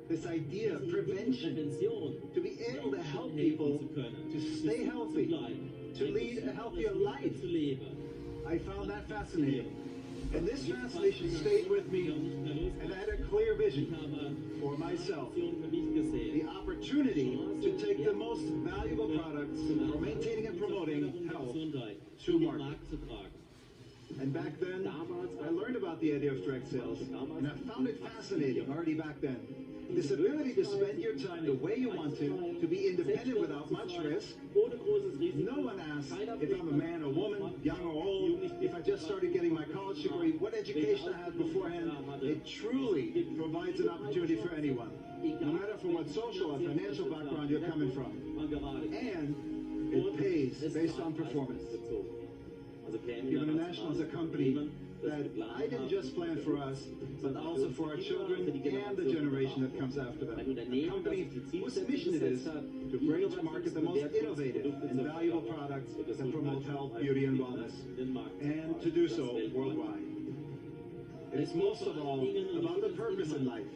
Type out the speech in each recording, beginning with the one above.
This idea of prevention, to be able to help people to stay healthy, to lead a healthier life. I found that fascinating. And this fascination stayed with me, and I had a clear vision for myself. The opportunity to take the most valuable products for maintaining and promoting health to market. And back then, I learned about the idea of direct sales, and I found it fascinating already back then. This ability to spend your time the way you want to be independent without much risk. No one asks if I'm a man or woman, young or old, if I just started getting my college degree, what education I had beforehand. It truly provides an opportunity for anyone, no matter for what social or financial background you're coming from. And it pays based on performance. Given International is a company that I didn't just plan for us, but also for our children and the generation that comes after them. A company whose mission it is to bring to market the most innovative and valuable products that promote health, beauty, and wellness, and to do so worldwide. It is most of all about the purpose in life.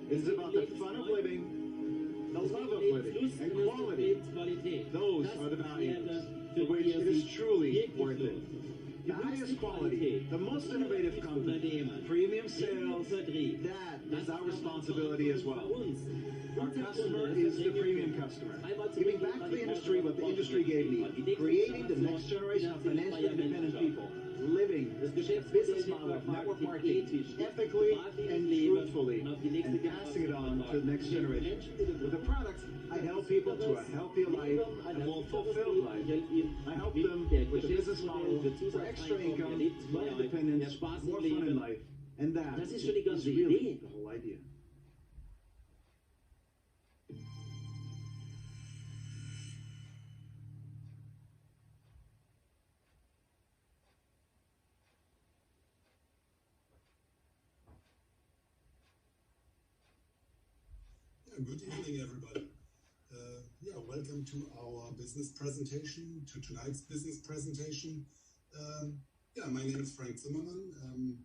It is about the fun of living, the love of living, and quality. Those are the values for which it is truly worth it. The highest quality, the most innovative company, premium sales, that is our responsibility as well. Our customer is the premium customer, giving back to the industry what the industry gave me, creating the next generation of financially independent people, living a business model of network marketing ethically and truthfully, and passing it on to the next generation. With the products, I help people to a healthier life, a more fulfilled life. I help them with a business model for extra income, more independence, more fun in life, and that is really the whole idea. Good evening, everybody. Welcome to our business presentation, to tonight's business presentation. My name is Frank Zimmerman. I'm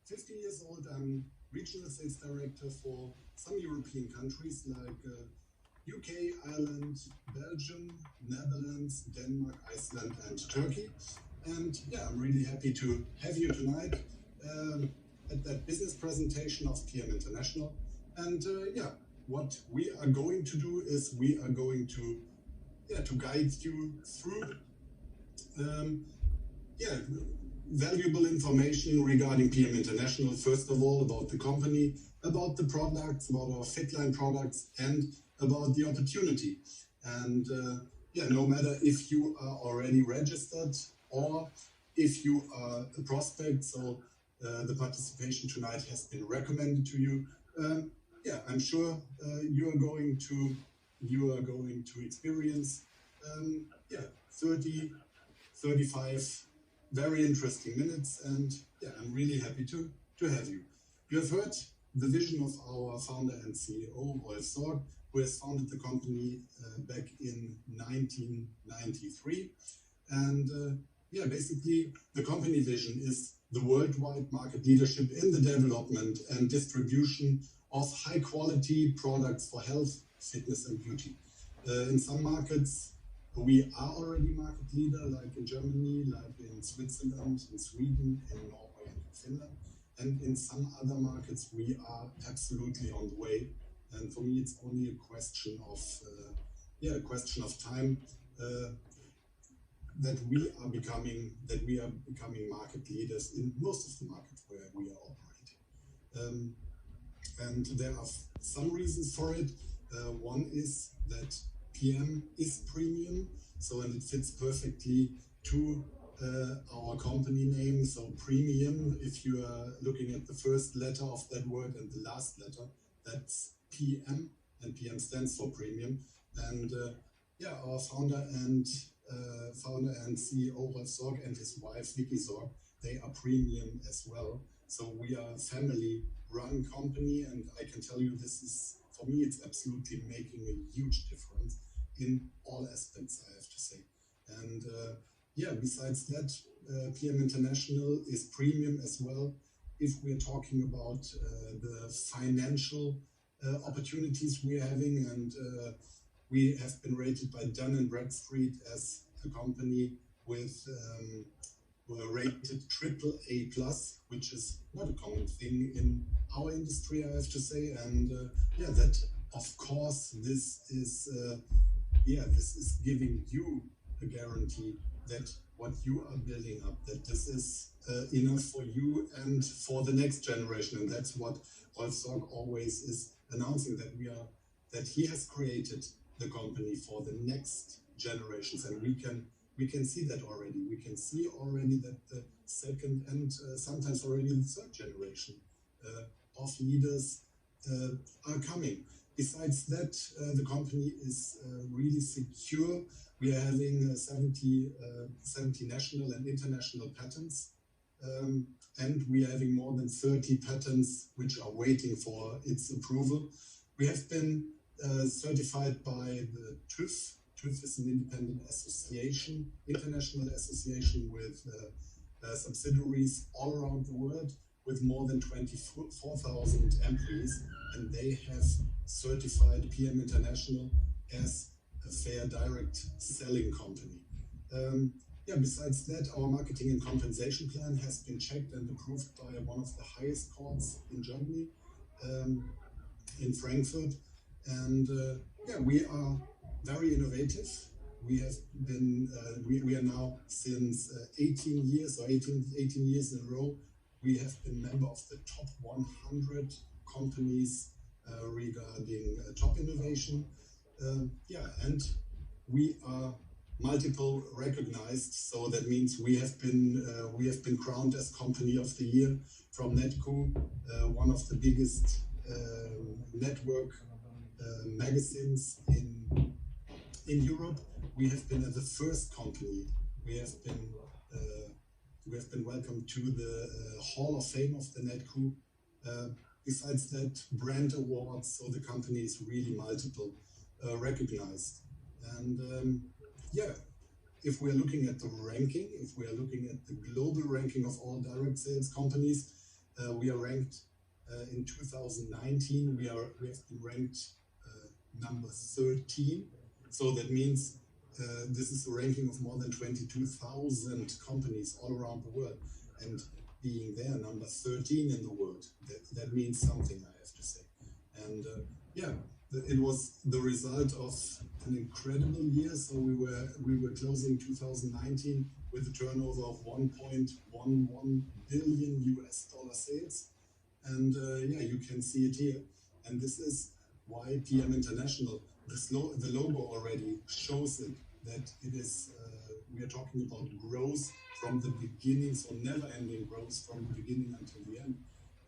50 years old. I'm regional sales director for some European countries like UK, Ireland, Belgium, Netherlands, Denmark, Iceland, and Turkey. And I'm really happy to have you tonight at that business presentation of PM International. And what we are going to do is we are going to guide you through valuable information regarding PM International. First of all, about the company, about the products, about our Fitline products, and about the opportunity. And no matter if you are already registered or if you are a prospect, so the participation tonight has been recommended to you. I'm sure you are going to experience 30, 35 very interesting minutes, and I'm really happy to have you. You have heard the vision of our founder and CEO, Rolf Sorg, who has founded the company back in 1993. And basically the company vision is the worldwide market leadership in the development and distribution of high quality products for health, fitness and beauty. In some markets, we are already market leader, like in Germany, like in Switzerland, in Sweden, in Norway and in Finland. And in some other markets, we are absolutely on the way. And for me, it's only a question of time that we are becoming market leaders in most of the markets where we are operating. And there are some reasons for it. One is that PM is premium, and it fits perfectly to our company name. So premium, if you are looking at the first letter of that word and the last letter, that's PM, and PM stands for premium. And our founder and CEO Rolf Sorg and his wife Vicky Sorg they are premium as well. So we are a family-run company, and I can tell you this is, for me, it's absolutely making a huge difference in all aspects, I have to say. And yeah, besides that, PM International is premium as well. If we're talking about the financial opportunities we're having, and we have been rated by Dun & Bradstreet as a company with were rated AAA+, which is not a common thing in our industry, I have to say. And yeah, that of course this is giving you a guarantee that what you are building up, that this is enough for you and for the next generation. And that's what Rolf Sorg always is announcing, that he has created the company for the next generations, and we can see that already. We can see already that the second and sometimes already the third generation of leaders are coming. Besides that, the company is really secure. We are having 70 national and international patents, and we are having more than 30 patents which are waiting for its approval. We have been certified by the TÜV. TÜV is an independent association, international association with subsidiaries all around the world, with more than 24,000 employees, and they have certified PM International as a fair direct selling company. Yeah, besides that, our marketing and compensation plan has been checked and approved by one of the highest courts in Germany, in Frankfurt. And yeah, we are very innovative. We have been, we are now since 18 years in a row, we have been member of the top 100 companies regarding top innovation. Yeah, and we are multiple recognized. So that means we have been crowned as Company of the Year from Netco, one of the biggest network magazines in Europe. We have been the first company. We have been welcomed to the Hall of Fame of the Netco. Besides that, brand awards. So the company is really multiple recognized. And yeah, if we're looking at the ranking, if we are looking at the global ranking of all direct sales companies, we are ranked in 2019. We have been ranked number 13. So that means this is a ranking of more than 22,000 companies all around the world. And being there, number 13 in the world, that means something, I have to say. And yeah, it was the result of an incredible year. So we were closing 2019 with a turnover of 1.11 billion US dollar sales. And yeah, you can see it here. And this is why PM International, the logo already shows it, that it is, we are talking about growth from the beginning, so never-ending growth from the beginning until the end.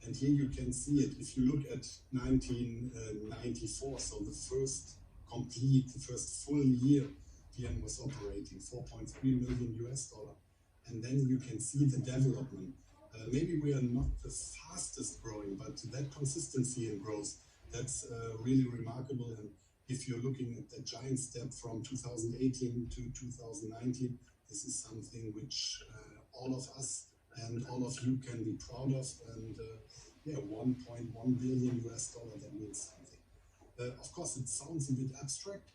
And here you can see it. If you look at 1994, so the first full year PM was operating, 4.3 million US dollar. And then you can see the development. Maybe we are not the fastest growing, but that consistency in growth, that's really remarkable. And if you're looking at that giant step from 2018 to 2019, this is something which all of us and all of you can be proud of. And yeah, 1.1 billion US dollar, that means something. Of course, it sounds a bit abstract,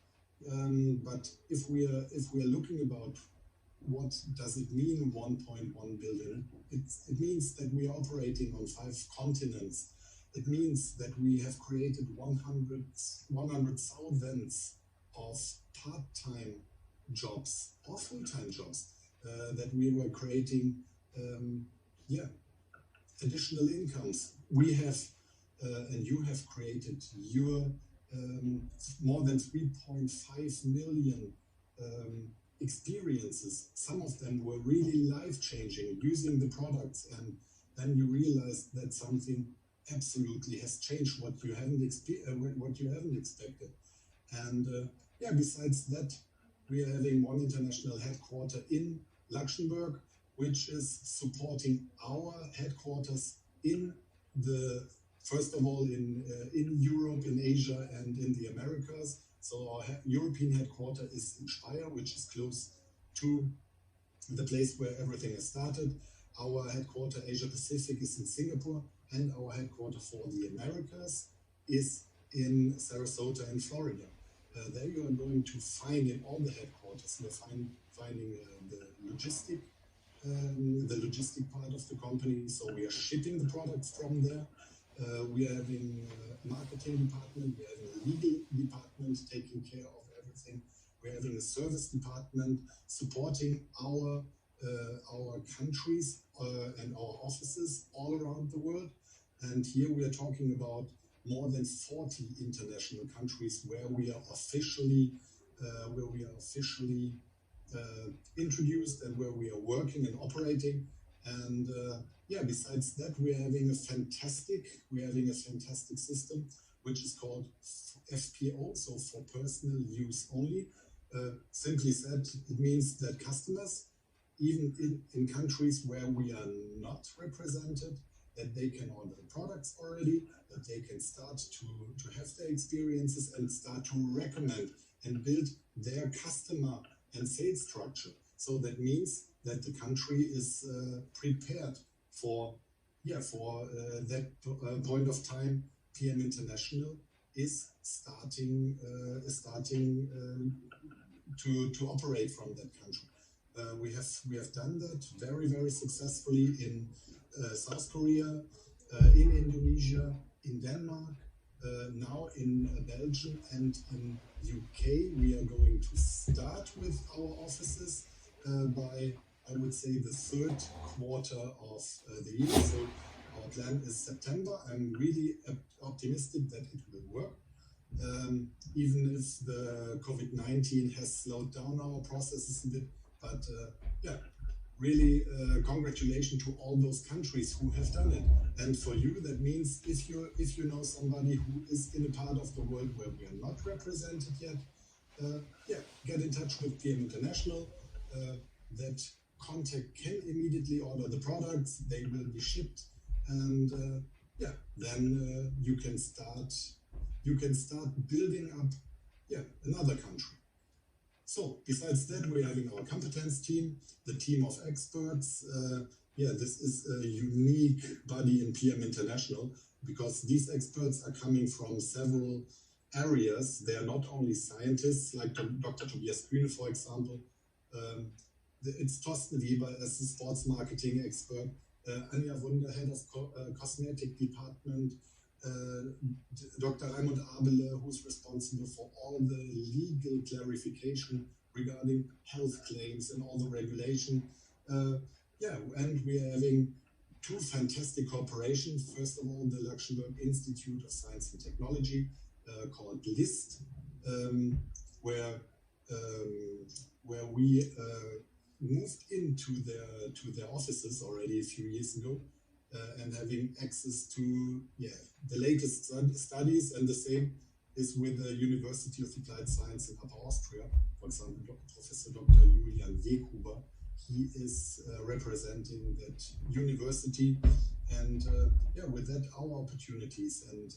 but if we are looking about what does it mean, 1.1 billion, it means that we are operating on 5 continents. It means that we have created 100,000 of part-time jobs or full-time jobs, that we were creating, yeah, additional incomes. We have, and you have created your more than 3.5 million experiences. Some of them were really life-changing using the products, and then you realize that something absolutely has changed what you haven't expected. And yeah, besides that, we are having one international headquarter in Luxembourg. which is supporting our headquarters first of all in Europe, in Asia, and in the Americas. So our European headquarters is in Speyer, which is close to the place where everything has started. Our headquarters, Asia Pacific, is in Singapore, and our headquarters for the Americas is in Sarasota in Florida. There you are going to find in all the headquarters, you're finding the logistic part of the company. So we are shipping the products from there. We are having a marketing department, we are having a legal department taking care of everything. We're having a service department supporting our countries and our offices all around the world. And here we are talking about more than 40 international countries where we are officially introduced and where we are working and operating. And besides that, we're having a fantastic system which is called FPO, so for personal use only. Simply said, it means that customers, even in countries where we are not represented, that they can order the products already, that they can start to have their experiences and start to recommend and build their customer and sales structure. So that means that the country is prepared for that point of time. PM International is starting to operate from that country. We have done that very, very successfully in South Korea, in Indonesia, in Denmark, now in Belgium and in UK. We are going to start with our offices by, I would say, the third quarter of the year. So our plan is September. I'm really optimistic that it will work. Even if the COVID-19 has slowed down our processes a bit, but really congratulations to all those countries who have done it. And for you, that means if you know somebody who is in a part of the world where we are not represented yet, get in touch with PM International. That contact can immediately order the products. They will be shipped, and then you can start building up another country. So besides that, we're having our competence team, the team of experts. This is a unique body in PM International because these experts are coming from several areas. They are not only scientists like Dr. Tobias Kühne, for example. It's Thorsten Weber as the sports marketing expert, Anja Wunder, head of cosmetic department, Dr. Raimund Abele, who's responsible for all the legal clarification regarding health claims and all the regulation. And we are having two fantastic corporations. First of all, the Luxembourg Institute of Science and Technology, called LIST, where we moved into their offices already a few years ago. And having access to the latest studies, and the same is with the University of Applied Science in Upper Austria. For example, Professor Dr. Julian Weghuber, he is representing that university, and with that our opportunities and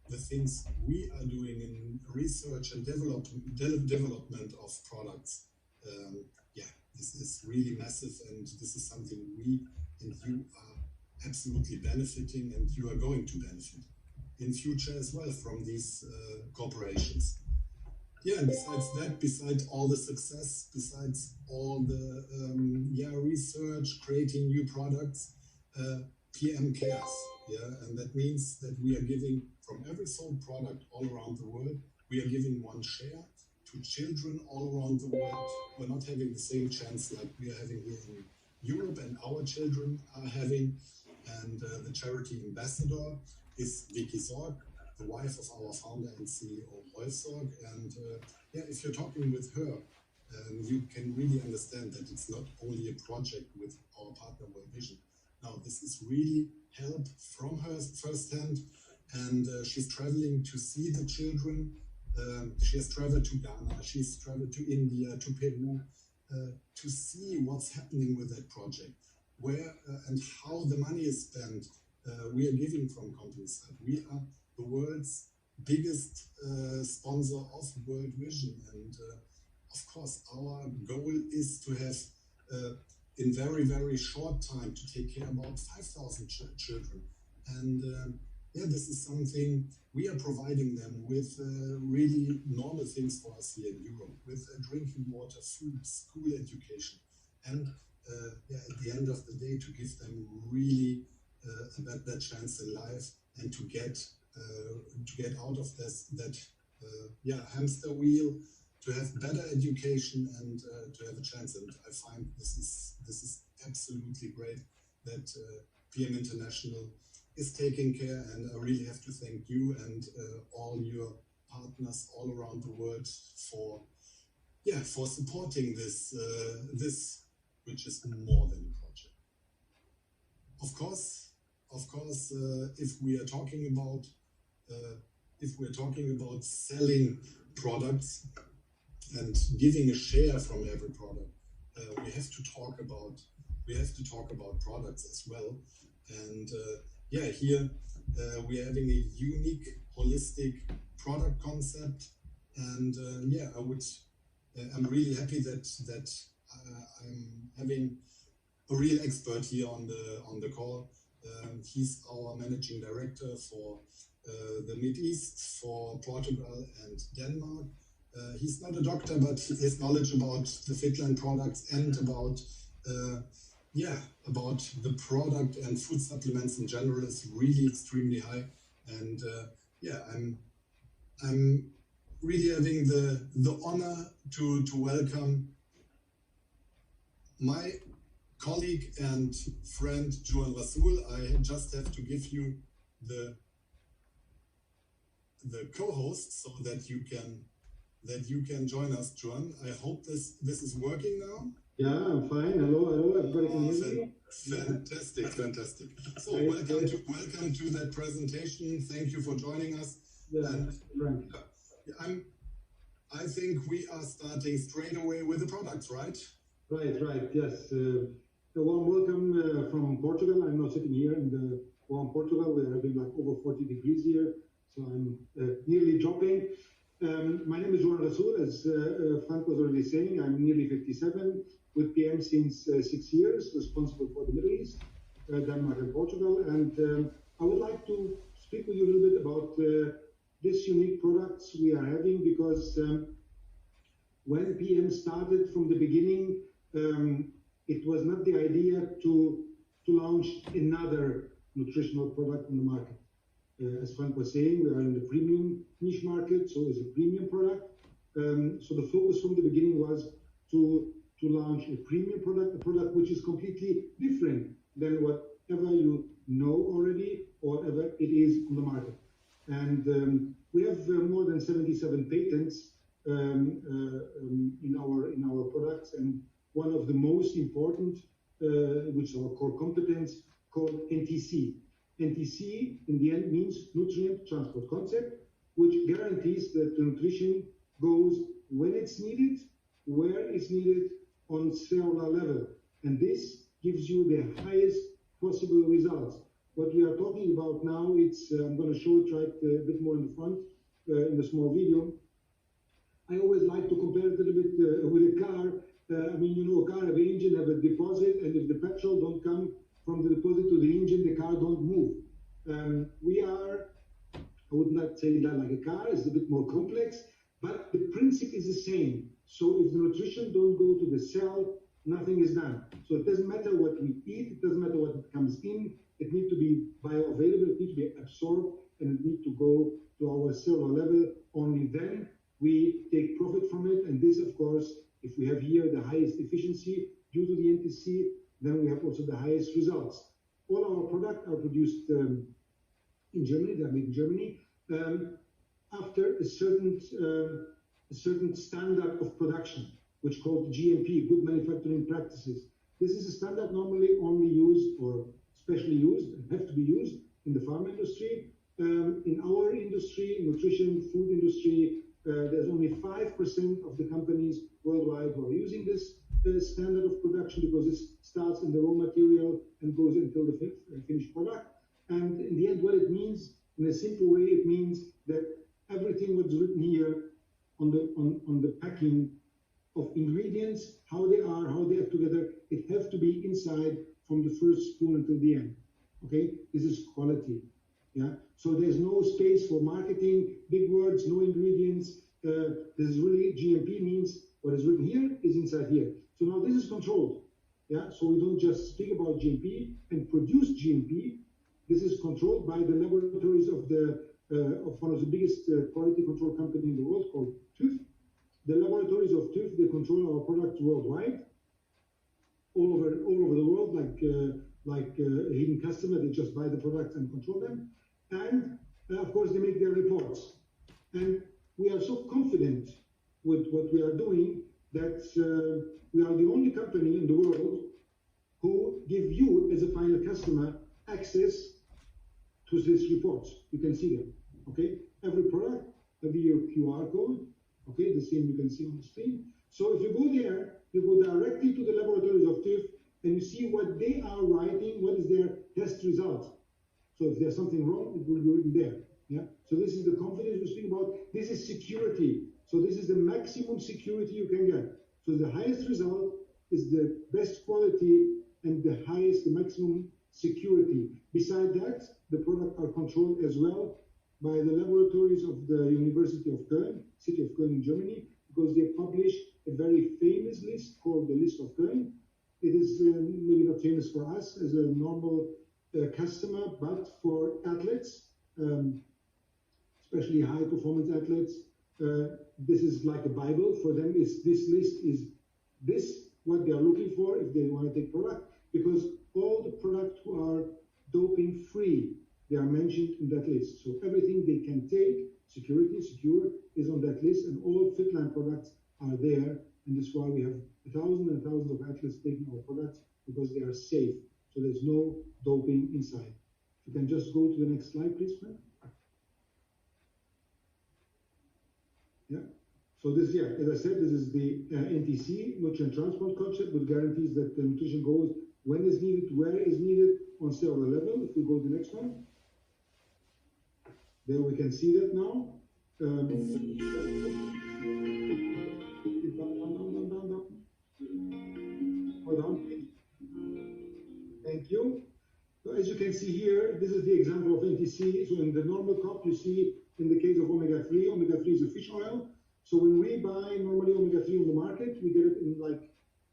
the things we are doing in research and development of products. This is really massive, and this is something we and you are absolutely benefiting, and you are going to benefit in future as well from these corporations. And besides that, besides all the success, besides all the research, creating new products, PM cares. And that means that we are giving from every sold product all around the world, we are giving one share to children all around the world who are not having the same chance like we are having here in Europe and our children are having. And the charity ambassador is Vicky Sorg, the wife of our founder and CEO, Rolf Sorg. And if you're talking with her, you can really understand that it's not only a project with our partner World Vision. Now, this is really help from her firsthand. And she's traveling to see the children. She has traveled to Ghana, she's traveled to India, to Peru, to see what's happening with that project, where and how the money is spent. We are giving from company side. We are the world's biggest sponsor of World Vision, and of course our goal is to have in very short time to take care about 5,000 children, and yeah, this is something we are providing them with really normal things for us here in Europe, with drinking water, food, school education, and yeah, at the end of the day, to give them really that chance in life and to get out of that yeah, hamster wheel, to have better education and to have a chance. And I find this is absolutely great that PM International is taking care, and I really have to thank you and all your partners all around the world for supporting this which is more than a project. Of course, if we are talking about selling products and giving a share from every product, we have to talk about products as well. And yeah, here we are having a unique, holistic product concept, and yeah, I'm really happy that I'm having a real expert here on the call. He's our managing director for the Mid East, for Portugal and Denmark. He's not a doctor, but his knowledge about the Fitline products and about the product and food supplements in general is really extremely high. And yeah, I'm really having the honor to welcome my colleague and friend Juan Rasul. I just have to give you the co-host so that you can join us, Juan. I hope this is working now. Yeah, I'm fine. Hello, everybody can hear me? Fantastic. So welcome to that presentation. Thank you for joining us. Yeah, and I think we are starting straight away with the products, right? Right. Yes. A warm welcome from Portugal. I'm not sitting here in the warm Portugal. We're having like over 40 degrees here, so I'm nearly dropping. My name is Juan Rasul. As Frank was already saying, I'm nearly 57, with PM since 6 years, responsible for the Middle East, Denmark and Portugal. And I would like to speak with you a little bit about these unique products we are having, because when PM started from the beginning, it was not the idea to launch another nutritional product on the market. As Frank was saying, we are in the premium niche market, so it's a premium product. So the focus from the beginning was to launch a premium product, a product which is completely different than whatever you know already or ever it is on the market. And we have more than 77 patents in our products, and one of the most important, which is our core competence, called NTC. NTC in the end means nutrient transport concept, which guarantees that the nutrition goes when it's needed, where it's needed, on cellular level. And this gives you the highest possible results. What we are talking about now, it's I'm going to show it right a bit more in the front, in the small video. I always like to compare it a little bit with a car. I mean, you know, a car have an engine, have a deposit, and if the petrol don't come from the deposit to the engine, the car don't move. We are, I would not say that like a car, it's a bit more complex, but the principle is the same. So if the nutrition don't go to the cell, nothing is done. So it doesn't matter what we eat, it doesn't matter what comes in, it needs to be bioavailable, it needs to be absorbed, and it needs to go to our cellular level. Only then we take profit from it. And this, of course, if we have here the highest efficiency due to the NTC, then we have also the highest results. All our products are produced in Germany, they are made in Germany, after a certain standard of production, which is called GMP, Good Manufacturing Practices. This is a standard normally only used or specially used and have to be used in the pharma industry. In our industry, nutrition, food industry, there's only 5% of the companies worldwide who are using this standard of production because it starts in the raw material and goes until the finished product. And in the end, what it means, in a simple way, it means that everything what's written here on the packing of ingredients, how they act together, it has to be inside from the first spoon until the end. Okay, this is quality. Yeah, so there's no space for marketing, big words, no ingredients. This is really GMP means what is written here is inside here. So now this is controlled. Yeah, so we don't just speak about GMP and produce GMP. This is controlled by the laboratories of one of the biggest quality control company in the world called TÜV. The laboratories of TÜV, they control our products worldwide, all over the world, like a hidden customer. They just buy the products and control them. And of course, they make their reports. And we are so confident with what we are doing that we are the only company in the world who give you, as a final customer, access to these reports. You can see them. Okay, every product have your QR code. Okay, the same you can see on the screen. So if you go there, you go directly to the laboratories of TÜV and you see what they are writing, what is their test result. So if there's something wrong, it will be written there. Yeah. So this is the confidence we speak about. This is security. So this is the maximum security you can get. So the highest result is the best quality and the maximum security. Beside that, the products are controlled as well by the laboratories of the University of Köln, city of Köln in Germany, because they publish a very famous list called the List of Köln. It is maybe not famous for us as a normal customer, but for athletes, especially high performance athletes, this is like a Bible for them. This list is this what they are looking for if they want to take product, because all the products who are doping free, they are mentioned in that list. So everything they can take, secure, is on that list, and all Fitline products are there. And that's why we have thousands and thousands of athletes taking our products, because they are safe. So there's no doping inside. You can just go to the next slide, please, Frank. Yeah. So this, as I said, this is the NTC, nutrient transport concept, which guarantees that the nutrition goes when is needed, where is needed, on cellular level. If we go to the next one, there we can see that now. Down. Hold on, please. Thank you. So as you can see here, this is the example of NTC. So in the normal cup, you see in the case of omega-3, omega-3 is a fish oil. So when we buy normally omega-3 on the market, we get it in like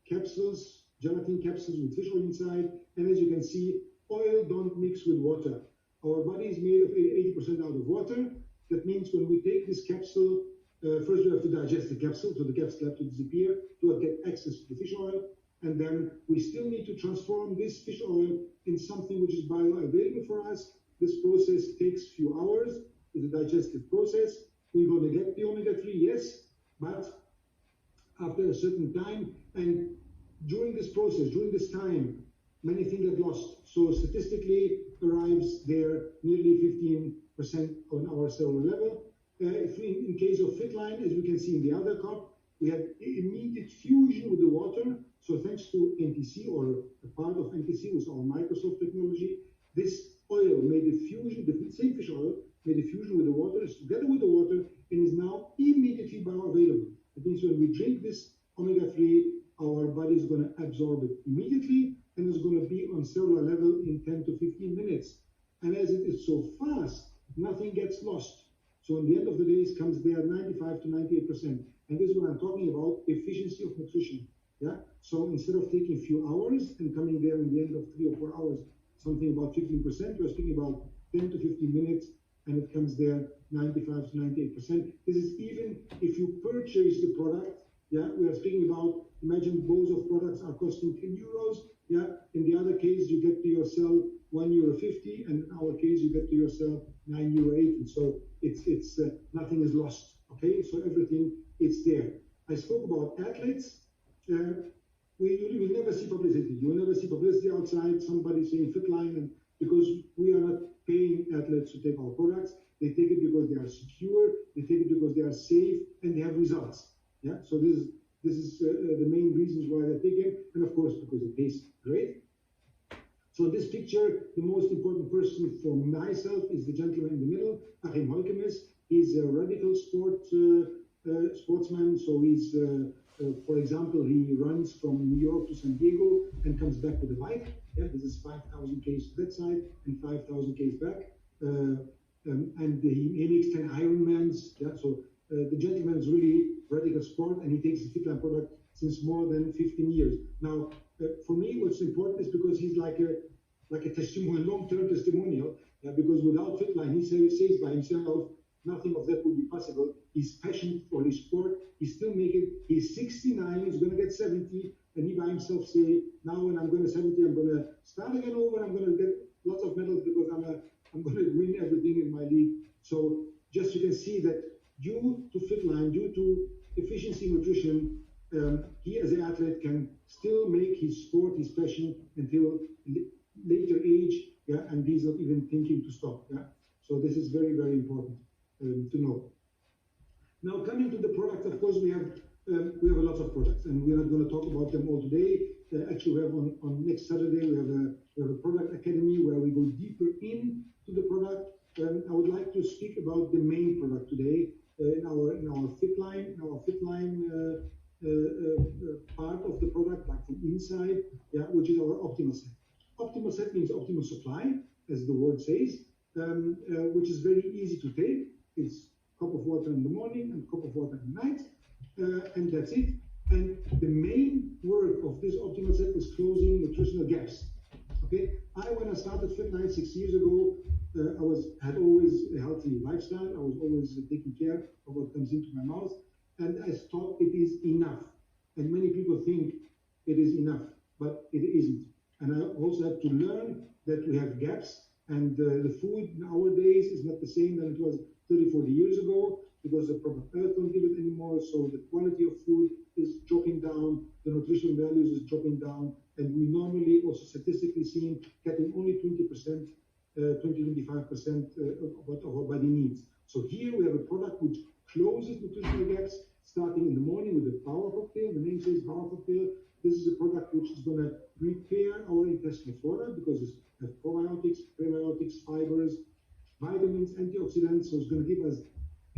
capsules, gelatin capsules with fish oil inside. And as you can see, oil don't mix with water. Our body is made of 80% out of water. That means when we take this capsule, first we have to digest the capsule, so the capsule has to disappear to get access to the fish oil. And then we still need to transform this fish oil in something which is bioavailable for us. This process takes a few hours. It's a digestive process. We're going to get the omega-3, yes, but after a certain time, and during this process, during this time, many things get lost. So statistically arrives there nearly 15% on our cellular level. If in case of Fitline, as we can see in the other cup, we had immediate fusion with the water. So thanks to NTC, or a part of NTC with our Microsoft technology, this oil made a fusion, the same fish oil, made a fusion with the water, is together with the water, and is now immediately bioavailable. That means when we drink this omega-3, our body is going to absorb it immediately, and it's going to be on cellular level in 10 to 15 minutes. And as it is so fast, nothing gets lost. So in the end of the day, it comes there 95 to 98%. And this is what I'm talking about, efficiency of nutrition. Yeah. So instead of taking a few hours and coming there in the end of 3 or 4 hours, something about 15%, we're speaking about 10 to 15 minutes, and it comes there 95 to 98%. This is even if you purchase the product. Yeah, we are speaking about, imagine both of products are costing 10 euros. Yeah, in the other case, you get to yourself €1.50, and in our case, you get to yourself €9.80. So it's nothing is lost. Okay, so everything is there. I spoke about athletes. You will never see publicity. You will never see publicity outside, somebody saying Fitline, and because we are not paying athletes to take our products. They take it because they are secure, they take it because they are safe, and they have results. Yeah, so this is the main reasons why that important person for myself is the gentleman in the middle, Achim Holkemes. He's a radical sportsman, so he's, for example, he runs from New York to San Diego and comes back with a bike. Yeah, this is 5,000 k's to that side and 5,000 k's back. And he makes 10 Ironmans. Yeah, so the gentleman is really radical sport, and he takes the Fitline product since more than 15 years. Now, for me, what's important is because he's like a testimonial, long-term testimonial. Yeah, because without Fitline, he says by himself, nothing of that would be possible. He's passionate for his sport. He still make it. He's 69. He's going to get 70, and he by himself say, now when I'm going to 70, I'm going to start again over. I'm going to get lots of medals because I'm going to win everything in my league. So just you can see that due to Fitline, due to efficiency nutrition, he as an athlete can still make his sport, his passion until later age, yeah, and he's not even thinking to stop. Yeah, so this is very, very important to know. Now coming to the product, of course we have a lot of products, and we're not going to talk about them all today. Actually, we have on next Saturday we have a product academy where we go deeper into the product. I would like to speak about the main product today in our Fitline, part of the product, like from inside, yeah, which is our optimal set. Optimal set means optimal supply, as the word says, which is very easy to take. It's a cup of water in the morning and a cup of water at night, and that's it. And the main work of this optimal set is closing nutritional gaps. Okay, when I started Fitline 6 years ago, I had always a healthy lifestyle. I was always taking care of what comes into my mouth, and I thought it is enough. And many people think it is enough, but it isn't. And I also had to learn that we have gaps, and the food nowadays is not the same than it was 30, 40 years ago, because the proper earth don't give it anymore, so the quality of food is dropping down, the nutritional values is dropping down, and we normally also statistically seen getting only 20%, 20-25% of what our body needs. So here we have a product which closes nutritional gaps, starting in the morning with the Power Cocktail. The name says Power Cocktail. This is a product which is going to repair our intestinal flora because it has probiotics, prebiotics, fibers, vitamins, antioxidants. So it's going to give us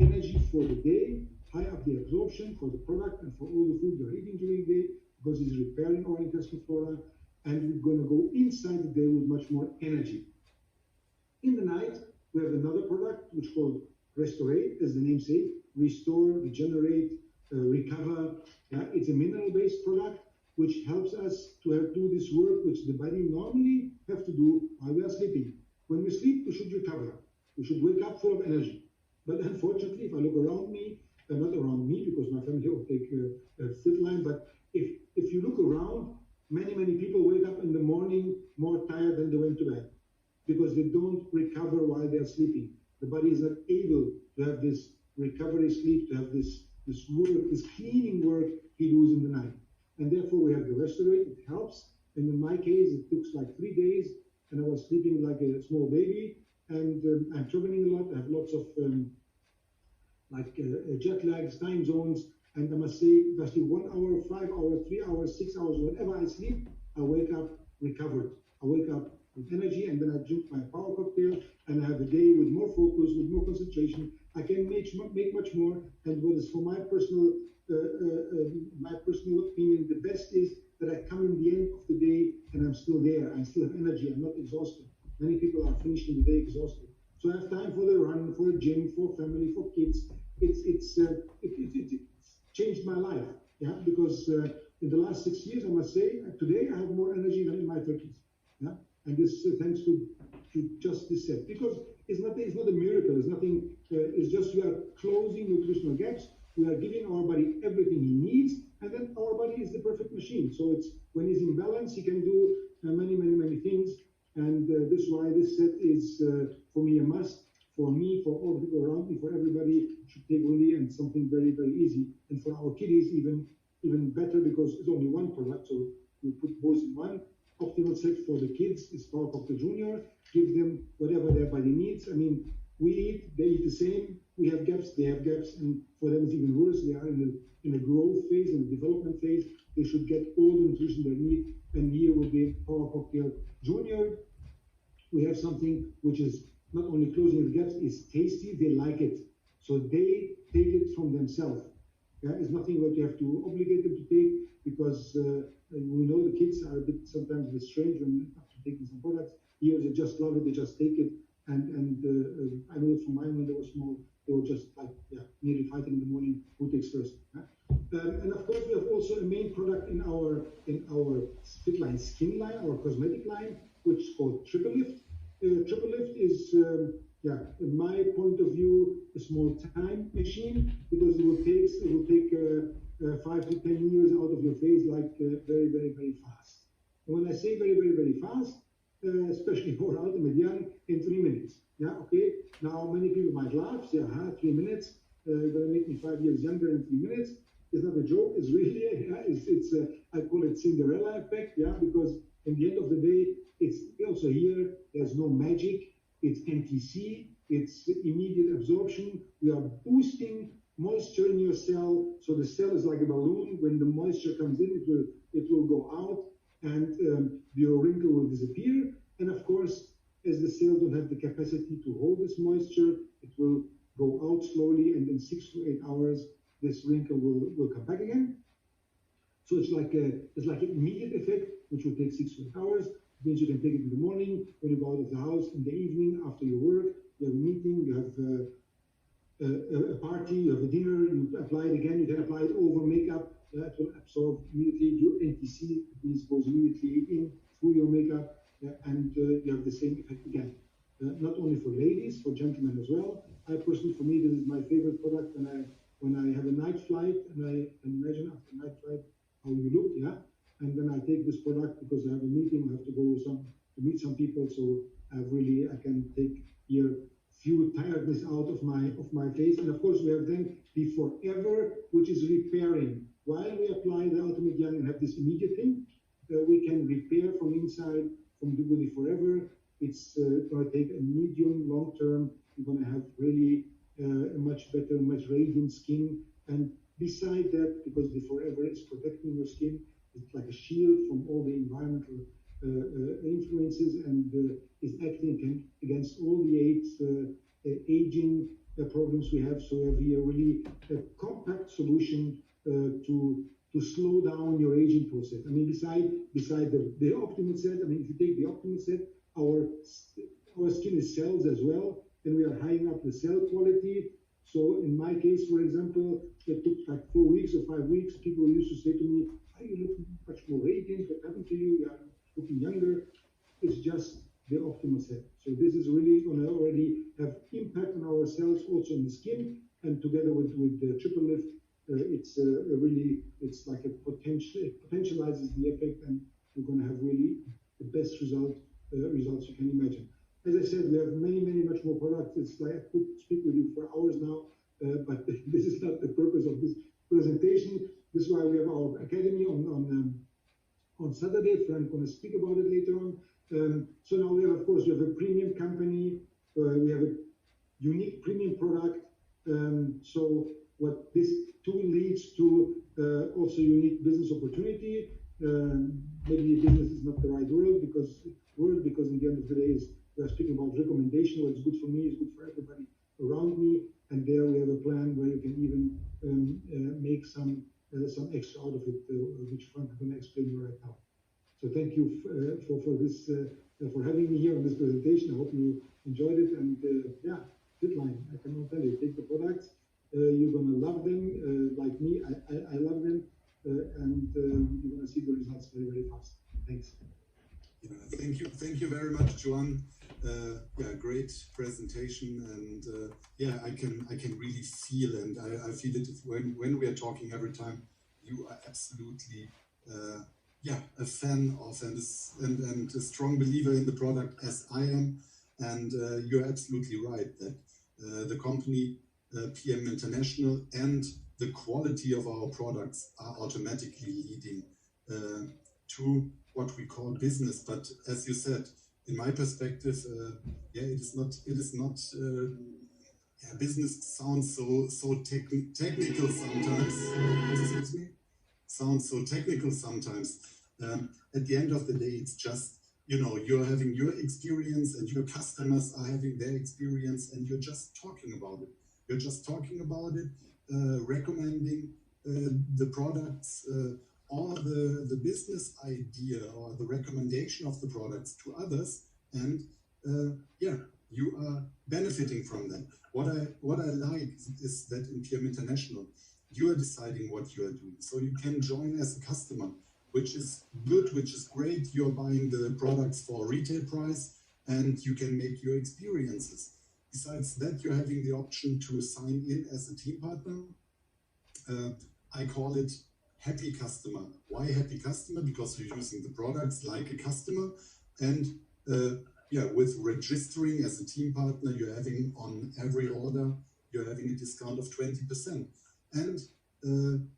energy for the day, high up the absorption for the product and for all the food you're eating during the day, because it's repairing our intestinal flora. And we're going to go inside the day with much more energy. In the night, we have another product which is called Restorate, as the name says, restore, regenerate, recover. It's a mineral-based product which helps us to do this work which the body normally have to do while we are sleeping. When we sleep, we should recover. We should wake up full of energy. But unfortunately, if I look around me, not around me because my family will take Fitline, but if you look around, many people wake up in the morning more tired than they went to bed because they don't recover while they are sleeping. The body is not able to have this recovery sleep, to have this work, this cleaning work he does in the night. And therefore we have the Restorate. It helps. And in my case, it took like 3 days, and I was sleeping like a small baby. And I'm traveling a lot. I have lots of jet lags, time zones. And I must say, if I sleep 1 hour, 5 hours, 3 hours, 6 hours, whatever I sleep, I wake up recovered. I wake up with energy, and then I drink my Power Cocktail, and I have a day with more focus, with more concentration. I can make much more. And what is for my personal opinion, the best is that I come in the end of the day and I'm still there. I still have energy. I'm not exhausted. Many people are finishing the day exhausted. So I have time for the run, for the gym, for family, for kids. It's changed my life. Yeah, because in the last 6 years, I must say, today I have more energy than in my 30s. Yeah, and this thanks to just this set, because it's not a miracle. It's nothing. It's just we are closing nutritional gaps. We are giving our body everything he needs, and then our body is the perfect machine. So it's when he's in balance, he can do many things. And this is why this set is for me a must. For me, for all the people around me, for everybody, should take really and something very easy. And for our kiddies, even better, because it's only one product. So we put both in one. Optimal set for the kids is Power Cocktail Junior. Give them whatever their body needs. I mean, we eat, they eat the same. We have gaps, they have gaps, and for them it's even worse. They are in a growth phase, in a development phase. They should get all the nutrition they need. And here with the Power Cocktail Junior, we have something which is not only closing the gaps, it's tasty, they like it. So they take it from themselves. Yeah, it's nothing that you have to obligate them to take, because we know the kids are sometimes a bit strange when it comes to taking some products. Here they just love it, they just take it. And I know it from mine when they were small, they were just like, nearly fighting in the morning, who takes first. And of course, we have also a main product in our fit line, skin line, our cosmetic line, which is called Triple Lift. Triple Lift is, in my point of view, a small time machine, because it will take 5 to 10 years out of your face, like very, very, very fast. And when I say very, very, very fast, especially for Ultimate Young, in 3 minutes. Yeah, okay. Now many people might laugh, say, 3 minutes, gonna make me 5 years younger in 3 minutes. It's not a joke. It's really, it's I call it Cinderella effect. Yeah, because in the end of the day, it's also here. There's no magic. It's NTC. It's immediate absorption. We are boosting moisture in your cell, so the cell is like a balloon. When the moisture comes in, it will go out, and your wrinkle will disappear. And of course, as the cells don't have the capacity to hold this moisture, it will go out slowly, and in 6 to 8 hours, this wrinkle will come back again. So it's like an immediate effect, which will take 6 to 8 hours. It means you can take it in the morning, when you go out of the house, in the evening, after your work, you have a meeting, you have a party, you have a dinner, you apply it again, you can apply it over makeup, it will absorb immediately. Your NTC, this goes immediately in through your makeup, and you have the same effect again. Not only for ladies, for gentlemen as well. I personally, for me, this is my favorite product when I have a night flight, and I can imagine after a night flight how you look, and then I take this product because I have a meeting, I have to go to meet some people, so I can take here few tiredness out of my face. And of course, we have then the Forever, which is repairing. While we apply the Ultimate Young and have this immediate thing, we can repair from inside, from the Forever. It's going to take a medium, long term. You're going to have really a much better, much radiant skin. And beside that, because the Forever is protecting your skin, it's like a shield from all the environmental influences, and is acting against all the 8 aging problems we have. So we have here really a compact solution to slow down your aging process. I mean, beside the optimal set, I mean, if you take the optimal set, our skin is cells as well, and we are high up the cell quality. So in my case, for example, it took like 4 weeks or 5 weeks. People used to say to me, you look much more radiant, what happened to you? You are looking younger. It's just the optimal set. So this is really going to already have impact on our cells, also in the skin, and together with the Triple Lift, it's like it potentializes the effect, and we're going to have really the best results you can imagine. As I said, we have many much more products. It's like I could speak with you for hours now, but this is not the purpose of this presentation. This is why we have our academy on Saturday. Frank going to speak about it later on. So now we have, of course, we have a premium company. We have a unique premium product. So what this tool leads to also unique business opportunity. Maybe business is not the right word, because in the end of the day we are speaking about recommendation. What's good for me is good for everybody around me. And there we have a plan where you can even make some extra out of it, which Frank is going to explain you right now. So thank you for having me here on this presentation. I hope you enjoyed it. And Fitline, I cannot tell you, take the products. You're going to love them, like me. I love them, and you're going to see the results very, very fast. Thanks. Yeah, thank you very much, Joan. Great presentation, and I can really feel, and I feel it when we are talking every time. You are absolutely a fan of and a strong believer in the product, as I am, and you're absolutely right that the company PM International and the quality of our products are automatically leading to what we call business. But as you said, in my perspective, it is not. Business sounds so technical sometimes. Excuse me. Sounds so technical sometimes. At the end of the day, it's just you're having your experience and your customers are having their experience, and you're just talking about it. You're just talking about it, recommending the products or the business idea or the recommendation of the products to others, and you are benefiting from that. What I like is that in PM International, you are deciding what you are doing. So you can join as a customer, which is good, which is great. You're buying the products for retail price, and you can make your experiences. Besides that, you're having the option to sign in as a team partner. I call it happy customer. Why happy customer? Because you're using the products like a customer, and with registering as a team partner, you're having on every order, you're having a discount of 20%. And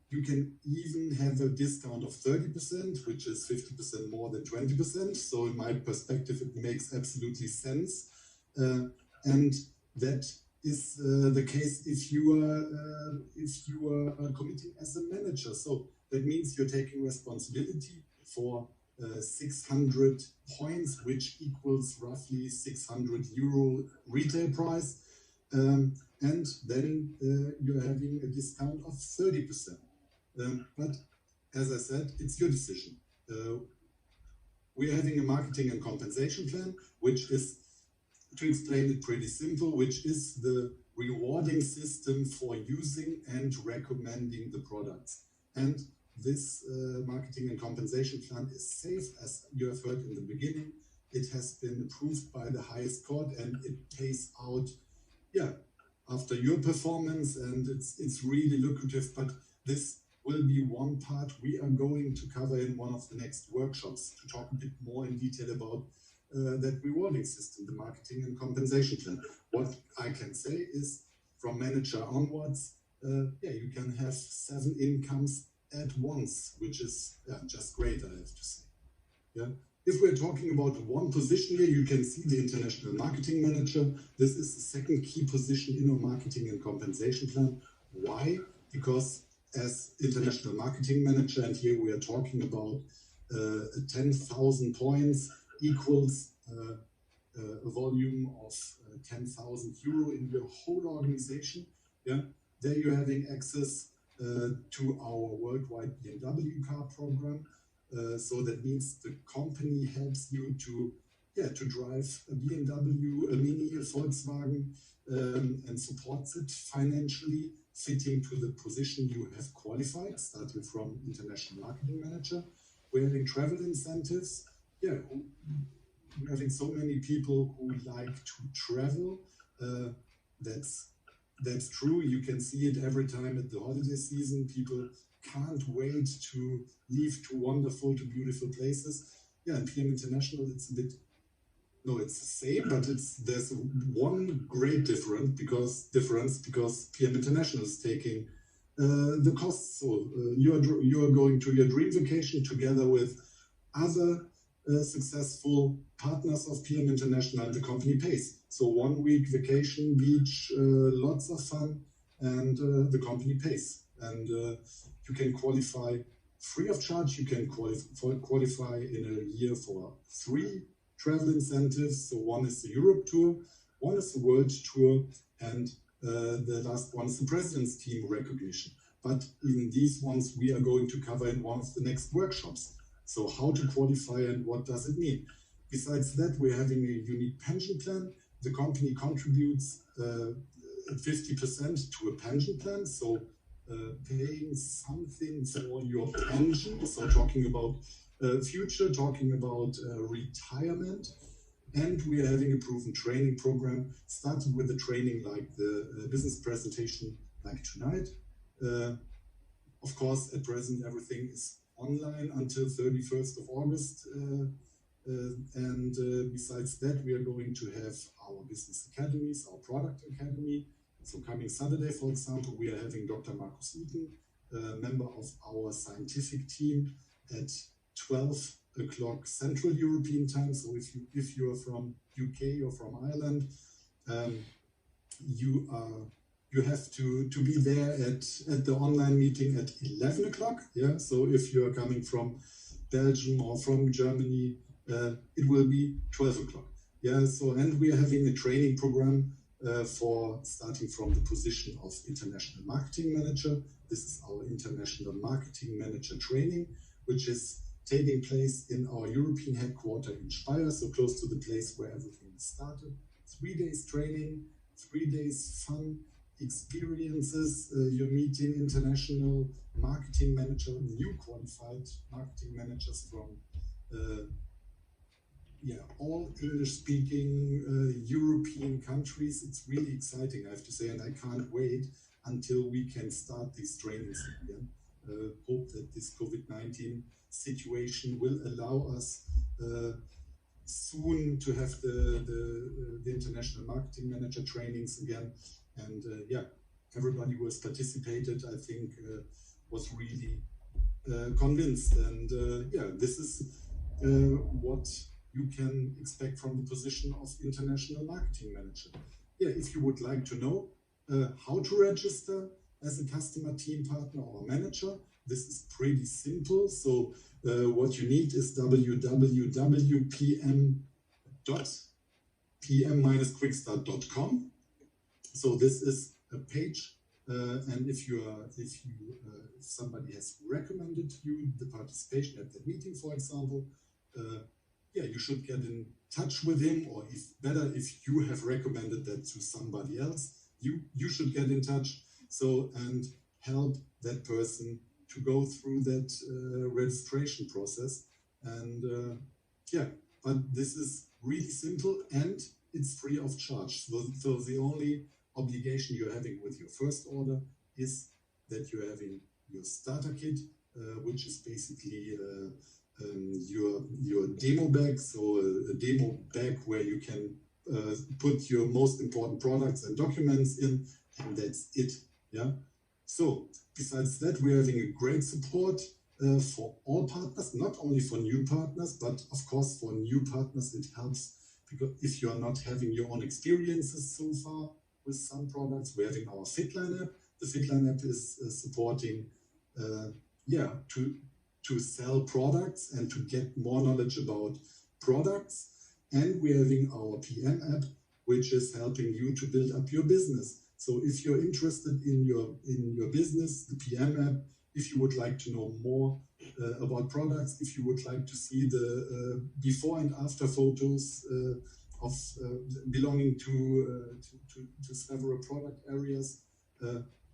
you can even have a discount of 30%, which is 50% more than 20%. So in my perspective, it makes absolutely sense. And that is the case if you are committing as a manager. So that means you're taking responsibility for 600 points, which equals roughly 600 euro retail price. And then you're having a discount of 30%. But as I said, it's your decision. We're having a marketing and compensation plan, which is, to explain it pretty simple, which is the rewarding system for using and recommending the products. And this marketing and compensation plan is safe, as you have heard in the beginning. It has been approved by the highest court, and it pays out, after your performance, and it's really lucrative. But this will be one part we are going to cover in one of the next workshops to talk a bit more in detail about that rewarding system, the marketing and compensation plan. What I can say is, from manager onwards, you can have 7 incomes at once, which is just great, I have to say. If we're talking about one position here, you can see the International Marketing Manager. This is the second key position in our marketing and compensation plan. Why? Because as International Marketing Manager, and here we are talking about 10,000 points equals a volume of 10,000 euro in your whole organization. There you're having access to our worldwide BMW car program. So that means the company helps you to drive a BMW, a Mini, a Volkswagen, and supports it financially, fitting to the position you have qualified, starting from International Marketing Manager. We're having travel incentives. We're having so many people who like to travel. That's true. You can see it every time at the holiday season. People can't wait to leave to wonderful, to beautiful places. In PM International, it's the same, but there's one great difference because PM International is taking the costs. So you are going to your dream vacation together with other successful partners of PM International, and the company pays. So 1 week vacation, beach, lots of fun, and the company pays. And you can qualify free of charge. You can qualify in a year for 3 travel incentives. So one is the Europe tour, one is the world tour, and the last one is the President's Team recognition. But even these ones we are going to cover in one of the next workshops. So how to qualify and what does it mean? Besides that, we're having a unique pension plan. The company contributes 50% to a pension plan. So paying something for your pension. So talking about future, talking about retirement. And we are having a proven training program, starting with the training like the business presentation like tonight. Of course, at present, everything is online until 31st of August. Besides that, we are going to have our business academies, our product academy. So coming Saturday, for example, we are having Dr. Markus Eaton, member of our scientific team, at 12 o'clock Central European time. So if you are from UK or from Ireland, you have to be there at the online meeting at 11 o'clock. So if you are coming from Belgium or from Germany, it will be 12 o'clock. Yeah, so, and we are having a training program for starting from the position of International Marketing Manager. This is our International Marketing Manager training, which is taking place in our European headquarters in Speyer, so close to the place where everything started. 3 days training, 3 days fun experiences. You're meeting international marketing manager, new qualified marketing managers from all English-speaking European countries. It's really exciting, I have to say, and I can't wait until we can start these trainings again. Hope that this COVID-19 situation will allow us soon to have the International Marketing Manager trainings again. And everybody who has participated, I think, was really convinced. And this is what you can expect from the position of International Marketing Manager. Yeah, if you would like to know how to register as a customer team partner or manager, this is pretty simple. So what you need is www.pm-quickstart.com. So this is a page, and if somebody has recommended you the participation at the meeting, for example, you should get in touch with him, or if you have recommended that to somebody else, you should get in touch. So, and help that person to go through that registration process. And but this is really simple and it's free of charge. So the only obligation you're having with your first order is that you're having your starter kit, which is basically your demo bag. So a demo bag where you can put your most important products and documents in, and that's it. Yeah. So besides that, we're having a great support for all partners, not only for new partners, but of course for new partners it helps, because if you are not having your own experiences so far with some products, we're having our Fitline app. The Fitline app is supporting to sell products and to get more knowledge about products. And we're having our PM app, which is helping you to build up your business. So if you're interested in your business, the PM app, if you would like to know more about products, if you would like to see the before and after photos of belonging to several product areas,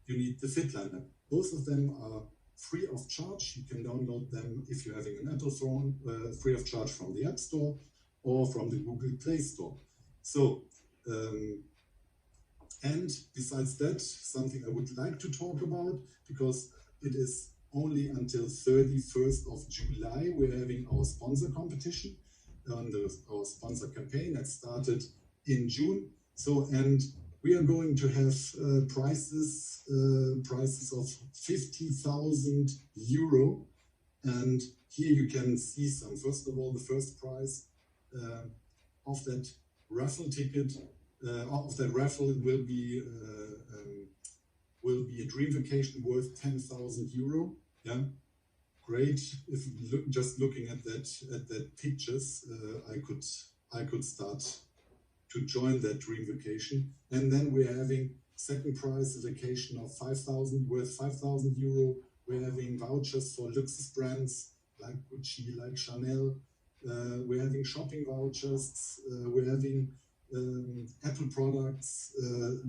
you need the Fitline app. Both of them are free of charge. You can download them if you're having an Apple phone, free of charge from the App Store or from the Google Play Store. So, and besides that, something I would like to talk about, because it is only until 31st of July, we're having our sponsor competition, our sponsor campaign that started in June. So, and we are going to have prizes of 50,000 euro. And here you can see some. First of all, the first prize of that raffle ticket, of that raffle will be a dream vacation worth 10,000 euro. Yeah, great. If just looking at that pictures, I could start to join that dream vacation. And then we're having second prize, a vacation of 5,000 worth 5,000 euro. We're having vouchers for Luxus brands like Gucci, like Chanel. We're having shopping vouchers. We're having Apple products,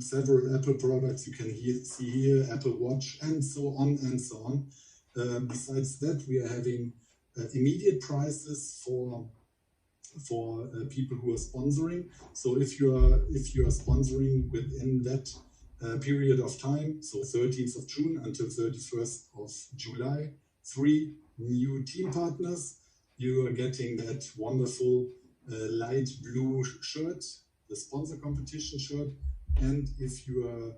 several Apple products you can see here, Apple Watch, and so on and so on. Besides that, we are having immediate prizes for people who are sponsoring. So if you are sponsoring within that period of time, so 13th of June until 31st of July, 3 new team partners, you are getting that wonderful light blue shirt, the sponsor competition shirt. And if you are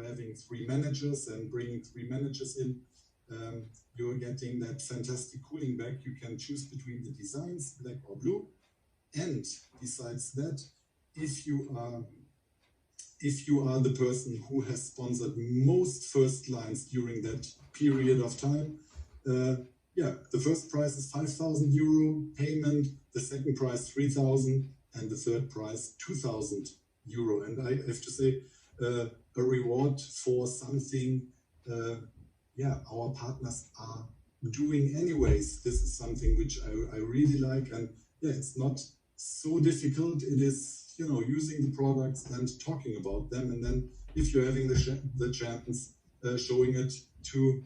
having 3 managers and bringing 3 managers in, you're getting that fantastic cooling bag. You can choose between the designs, black or blue. And besides that, if you are the person who has sponsored most first lines during that period of time, yeah, the first prize is 5,000 euro payment, the second prize 3,000, and the third prize 2,000 euro. And I have to say, a reward for something, yeah, our partners are doing anyways. This is something which I really like, and yeah, it's not so difficult. It is, you know, using the products and talking about them, and then if you're having the chance, showing it to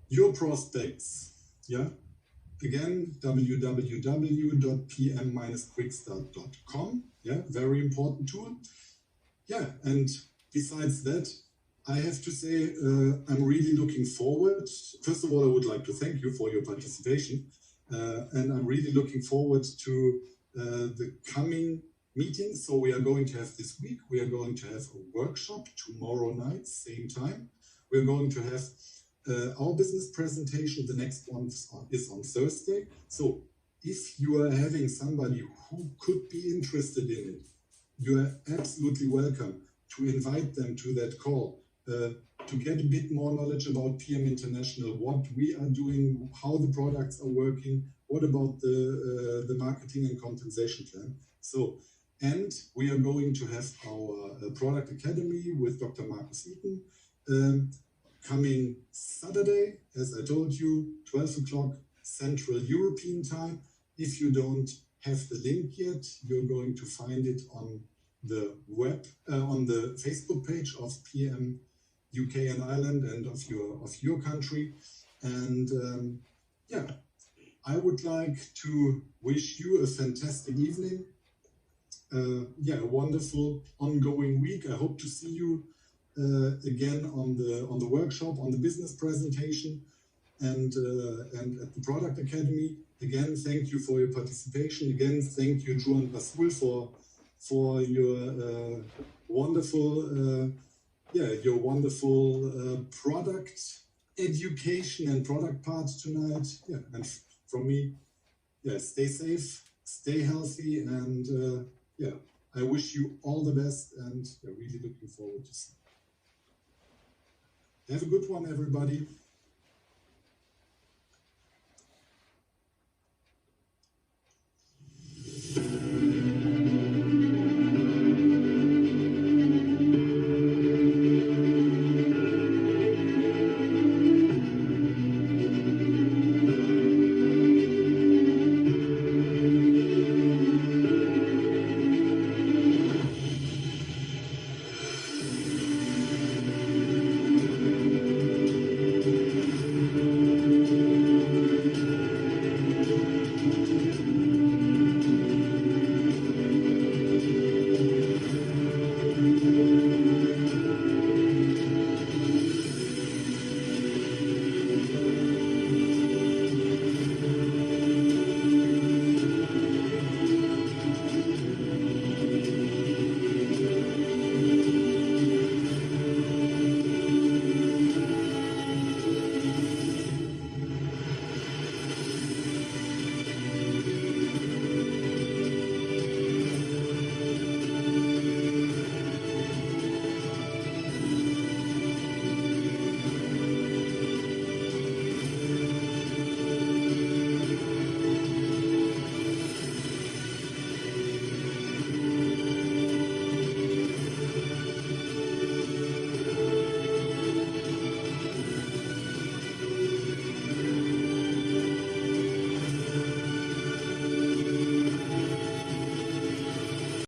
your prospects. Yeah, again, www.pm-quickstart.com. Yeah, very important tool. Yeah, and besides that, I have to say, I'm really looking forward. First of all, I would like to thank you for your participation. And I'm really looking forward to the coming meetings. So we are going to have this week, we are going to have a workshop tomorrow night, same time. We're going to have our business presentation. The next one is on Thursday. So if you are having somebody who could be interested in it, you are absolutely welcome to invite them to that call, to get a bit more knowledge about PM International, what we are doing, how the products are working, what about the marketing and compensation plan. So, and we are going to have our product academy with Dr. Markus Eaton coming Saturday, as I told you, 12 o'clock Central European time. If you don't have the link yet, you're going to find it on the web, on the Facebook page of PM UK and Ireland and of your country. And yeah, I would like to wish you a fantastic evening. Yeah, a wonderful ongoing week. I hope to see you again on the workshop, on the business presentation, and at the product academy. Again, thank you for your participation. Again, thank you, Drew and Rasul, for your wonderful product education and product part tonight. Yeah, and from me, yeah, stay safe, stay healthy, and yeah, I wish you all the best, and yeah, really looking forward to see you. Have a good one, everybody.